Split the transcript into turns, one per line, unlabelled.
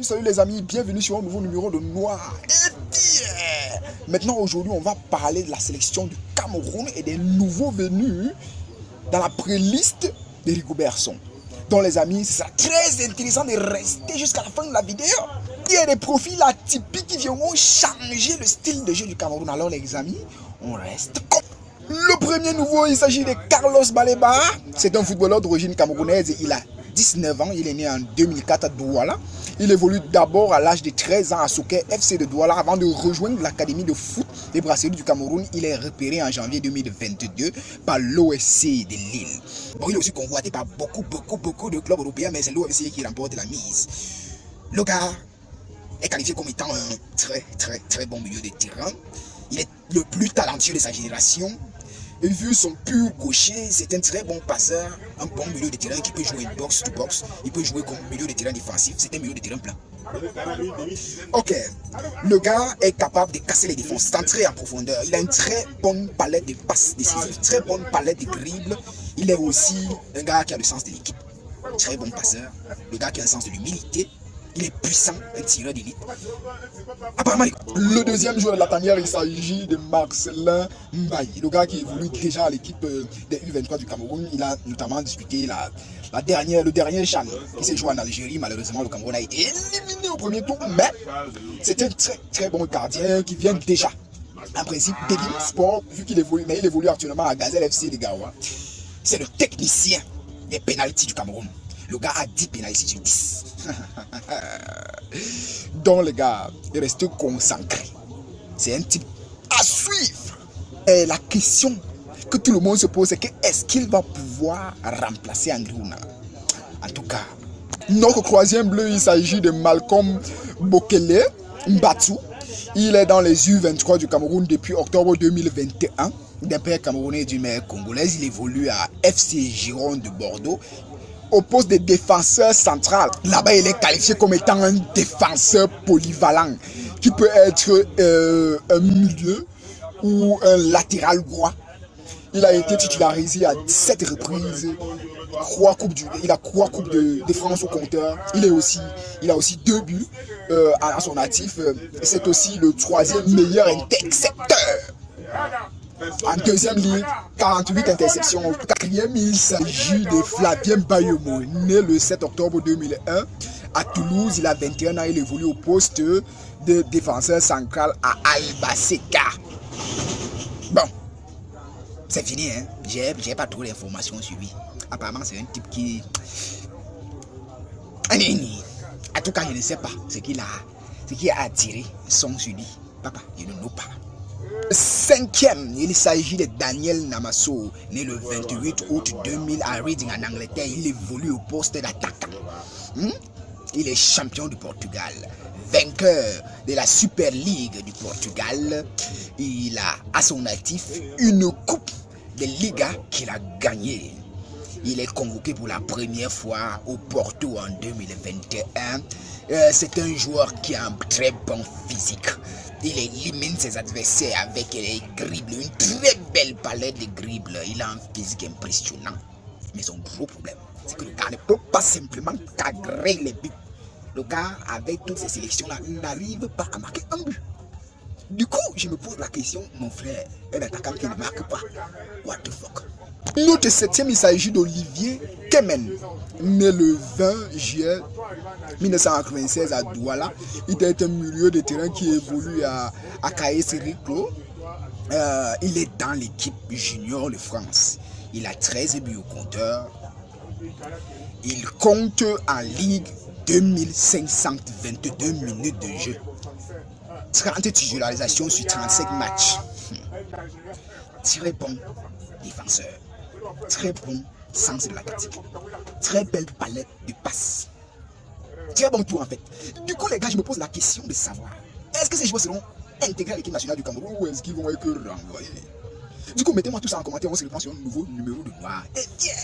Salut les amis, bienvenue sur un nouveau numéro de Noir et Pierre. Maintenant aujourd'hui on va parler de la sélection du Cameroun et des nouveaux venus dans la playlist de Rigobert Song. Donc les amis, c'est très intéressant de rester jusqu'à la fin de la vidéo. Il y a des profils atypiques qui viendront changer le style de jeu du Cameroun. Alors les amis, on reste comme... Le premier nouveau, il s'agit de Carlos Baleba. C'est un footballeur d'origine camerounaise. Il a 19 ans, il est né en 2004 à Douala. Il évolue d'abord à l'âge de 13 ans à Soké FC de Douala avant de rejoindre l'académie de foot des Brasseries du Cameroun. Il est repéré en janvier 2022 par l'OFC de Lille. Bon, il est aussi convoité par beaucoup de clubs européens, mais c'est l'OFC qui remporte la mise. Le gars est qualifié comme étant un très bon milieu de terrain. Il est le plus talentueux de sa génération. Et vu son pur gaucher, c'est un très bon passeur, un bon milieu de terrain qui peut jouer box to box. Il peut jouer comme milieu de terrain défensif, c'est un milieu de terrain plein. Ok, le gars est capable de casser les défenses, centrer en profondeur. Il a une très bonne palette de passes décisives, très bonne palette de dribbles. Il est aussi un gars qui a le sens de l'équipe. Très bon passeur, le gars qui a un sens de l'humilité. Il est puissant, un tireur d'élite. Apparemment, le deuxième joueur de la tanière, il s'agit de Marcelin Mbaye. Le gars qui évolue déjà à l'équipe des U23 du Cameroun. Il a notamment disputé le dernier CHAN qui s'est joué en Algérie. Malheureusement, le Cameroun a été éliminé au premier tour. Mais c'est un très bon gardien qui vient déjà, en principe, d'Edin Sport, vu qu'il évolue. Mais il évolue actuellement à Gazelle FC de Gawa. C'est le technicien des pénaltys du Cameroun. Le gars a 10 pénaltys sur 10. Donc les gars, restez concentrés. C'est un type à suivre. Et la question que tout le monde se pose, c'est que est-ce qu'il va pouvoir remplacer Androuna? En tout cas, notre troisième bleu, il s'agit de Malcolm Bokele Mbatsu. Il est dans les U23 du Cameroun depuis octobre 2021. D'un père camerounais et d'une mère congolaise, il évolue à FC Gironde de Bordeaux au poste de défenseur central. Là-bas, il est qualifié comme étant un défenseur polyvalent qui peut être un milieu ou un latéral droit. Il a été titularisé à 17 reprises. Il a 3 coupes de France au compteur. Il a aussi 2 buts à son actif. C'est aussi le 3e meilleur intercepteur. En deuxième ligne, 48 interceptions. En 4e, il s'agit de Flavien Bayemo, né le 7 octobre 2001 à Toulouse. Il a 21 ans, il évolue au poste de défenseur central à Albacete. Bon, c'est fini, hein. J'ai pas trop d'informations sur lui. Apparemment, c'est un type qui... En tout cas, je ne sais pas ce qui a attiré son sur lui. Papa, je ne sais pas. 5e, il s'agit de Daniel Namasso, né le 28 août 2000 à Reading en Angleterre. Il évolue au poste d'attaquant. Il est champion du Portugal, vainqueur de la Super League du Portugal. Il a à son actif une coupe de Liga qu'il a gagnée. Il est convoqué pour la première fois au Porto en 2021. C'est un joueur qui a un très bon physique. Il élimine ses adversaires avec les dribbles, une très belle palette de dribbles. Il a un physique impressionnant. Mais son gros problème, c'est que le gars ne peut pas simplement cadrer les buts. Le gars, avec toutes ces sélections-là, n'arrive pas à marquer un but. Du coup, je me pose la question, mon frère, un attaquant qui ne marque pas, what the fuck? Notre 7e, il s'agit d'Olivier Kemen, né le 20 juillet 1996 à Douala. Il est un milieu de terrain qui évolue à KS Riclo. Il est dans l'équipe junior de France. Il a 13 buts au compteur. Il compte en Ligue 2522 minutes de jeu. 30 titularisations sur 35 matchs. Très bon défenseur. Très bon sens de la tactique. Très belle palette de passes. Très bon tout en fait. Du coup les gars, je me pose la question de savoir, est-ce que ces joueurs seront intégrés à l'équipe nationale du Cameroun ou est-ce qu'ils vont être renvoyés? Du coup, mettez-moi tout ça en commentaire, on se reprend sur un nouveau numéro de Noir et Pierre.